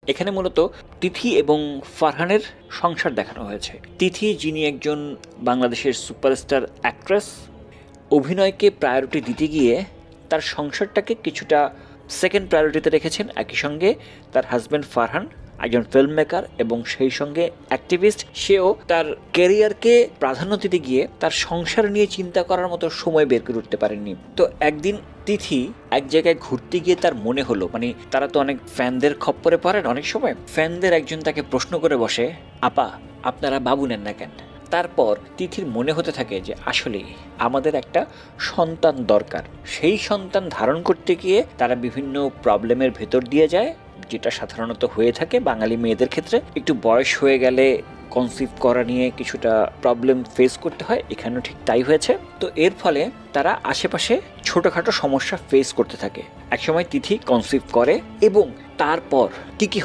এখানে মূলত তিথি এবং ফারহানের সংসার দেখানো হয়েছে। তিথি, যিনি একজন বাংলাদেশের সুপারস্টার অ্যাক্ট্রেস, অভিনয়কে প্রায়োরিটি দিতে গিয়ে তার সংসারটাকে কিছুটা সেকেন্ড প্রায়োরিটিতে রেখেছেন। একই সঙ্গে তার হাজব্যান্ড ফারহান একজন ফিল্ম মেকার এবং সেই সঙ্গে অ্যাক্টিভিস্ট, সেও তার ক্যারিয়ারকে প্রাধান্য দিতে গিয়ে তার সংসার নিয়ে চিন্তা করার মতো সময় বের করে উঠতে পারেননি। তো একদিন তিথি এক জায়গায় ঘুরতে গিয়ে তার মনে হলো, মানে তারা তো অনেক ফ্যানদের খপ্পরে পড়েন, অনেক সময় ফ্যানদের একজন তাকে প্রশ্ন করে বসে, আপা আপনারা বাবু নেন না কেন? তারপর তিথির মনে হতে থাকে যে আসলেই আমাদের একটা সন্তান দরকার। সেই সন্তান ধারণ করতে গিয়ে তারা বিভিন্ন প্রবলেমের ভেতর দিয়ে যায়, যেটা সাধারণত হয়ে থাকে বাঙালি মেয়েদের ক্ষেত্রে। একটু বয়স হয়ে গেলে কনসিভ করা নিয়ে কিছুটা প্রবলেম ফেস করতে হয়, এখানেও ঠিক তাই হয়েছে। তো এর ফলে তারা আশেপাশে ছোটোখাটো সমস্যা ফেস করতে থাকে। একসময় তিথি কনসিভ করে এবং তারপর কি কি